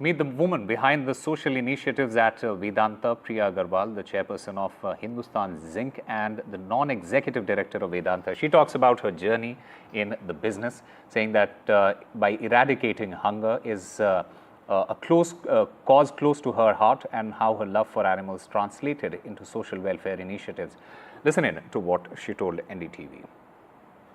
Meet the woman behind the social initiatives at Vedanta, Priya Agarwal, the chairperson of Hindustan Zinc and the non-executive director of Vedanta. She talks about her journey in the business, saying that by eradicating hunger is a cause close to her heart, and how her love for animals translated into social welfare initiatives. Listen in to what she told NDTV.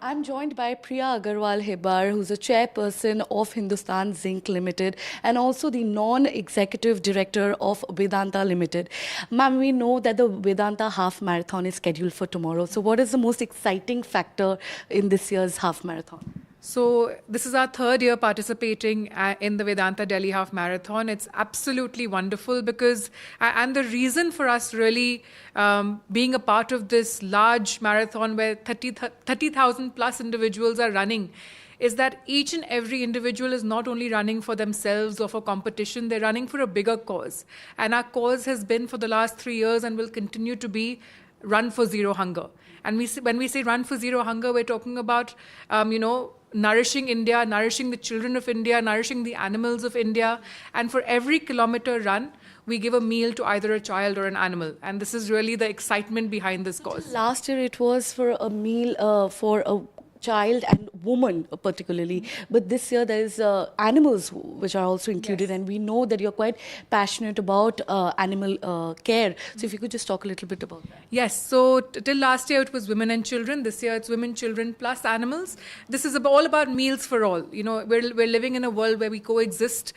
I'm joined by Priya Agarwal Hebar, who's a chairperson of Hindustan Zinc Limited and also the non-executive director of Vedanta Limited. Ma'am, we know that the Vedanta half marathon is scheduled for tomorrow. So what is the most exciting factor in this year's half marathon? So this is our third year participating in the Vedanta Delhi Half Marathon. It's absolutely wonderful because, and the reason for us really being a part of this large marathon where 30,000 plus individuals are running, is that each and every individual is not only running for themselves or for competition, they're running for a bigger cause. And our cause has been for the last 3 years and will continue to be Run for Zero Hunger. And when we say Run for Zero Hunger, we're talking about, nourishing India, nourishing the children of India, nourishing the animals of India. And for every kilometer run, we give a meal to either a child or an animal. And this is really the excitement behind this cause. Last year it was for a meal for a child and woman particularly, but this year there is animals which are also included. Yes. And we know that you're quite passionate about animal care. So if you could just talk a little bit about that. Yes, so till last year it was women and children. This year it's women, children plus animals. This is all about meals for all. You know, we're living in a world where we coexist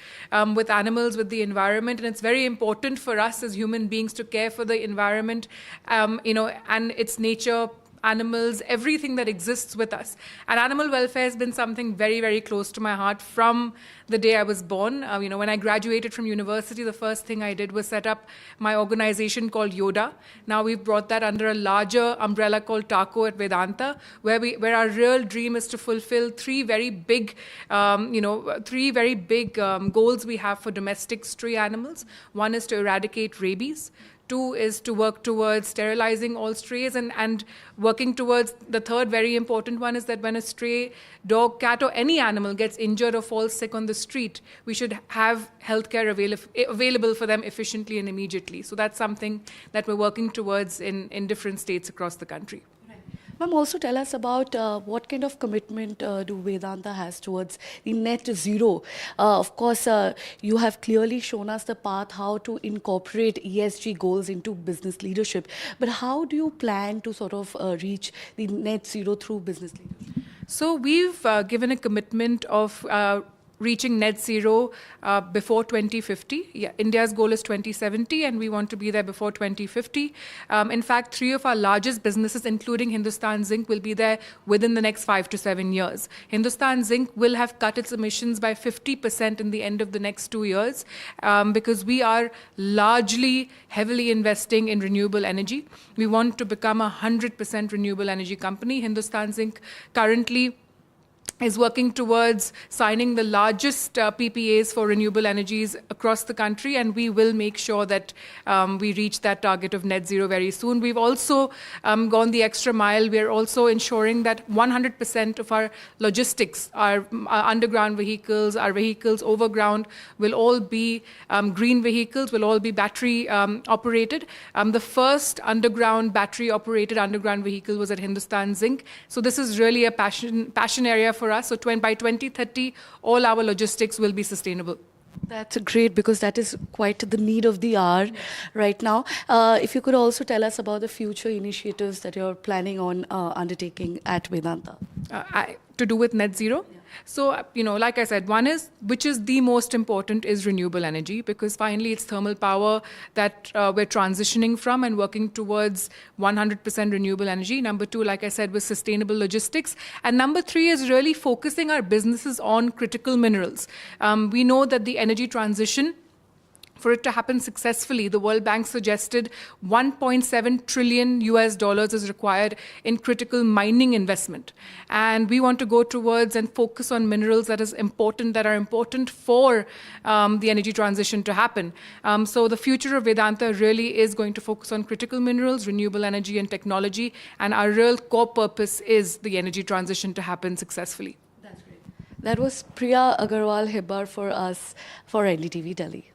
with animals, with the environment, and it's very important for us as human beings to care for the environment, and its nature, animals, everything that exists with us. And animal welfare has been something very, very close to my heart from the day I was born. When I graduated from university, the first thing I did was set up my organization called Yoda. Now we've brought that under a larger umbrella called TACO at Vedanta, where our real dream is to fulfill three very big goals we have for domestic stray animals. One is to eradicate rabies. 2 is to work towards sterilizing all strays, and working towards the third very important one is that when a stray dog, cat or any animal gets injured or falls sick on the street, we should have healthcare available for them efficiently and immediately. So that's something that we're working towards in different states across the country. Ma'am, also tell us about what kind of commitment do Vedanta has towards the net zero. Of course, you have clearly shown us the path how to incorporate ESG goals into business leadership. But how do you plan to sort of reach the net zero through business leadership? So we've given a commitment of reaching net zero before 2050. Yeah, India's goal is 2070, and we want to be there before 2050. In fact, 3 of our largest businesses, including Hindustan Zinc, will be there within the next 5 to 7 years. Hindustan Zinc will have cut its emissions by 50% in the end of the next 2 years, because we are largely heavily investing in renewable energy. We want to become a 100% renewable energy company. Hindustan Zinc currently is working towards signing the largest PPAs for renewable energies across the country, and we will make sure that we reach that target of net zero very soon. We've also gone the extra mile. We're also ensuring that 100% of our logistics, our underground vehicles, our vehicles overground, will all be green vehicles, will all be battery operated. The first battery operated underground vehicle was at Hindustan Zinc. So this is really a passion area for us. So by 2030, all our logistics will be sustainable. That's great, because that is quite the need of the hour right now. If you could also tell us about the future initiatives that you're planning on undertaking at Vedanta. To do with net zero? Yeah. So, like I said, one is, which is the most important, is renewable energy, because finally it's thermal power that we're transitioning from and working towards 100% renewable energy. Number 2, like I said, was sustainable logistics. And number 3 is really focusing our businesses on critical minerals. We know that the energy transition, for it to happen successfully, the World Bank suggested $1.7 trillion is required in critical mining investment. And we want to go towards and focus on minerals that are important for the energy transition to happen. So the future of Vedanta really is going to focus on critical minerals, renewable energy and technology. And our real core purpose is the energy transition to happen successfully. That was Priya Agarwal Hibbar for us for NDTV Delhi.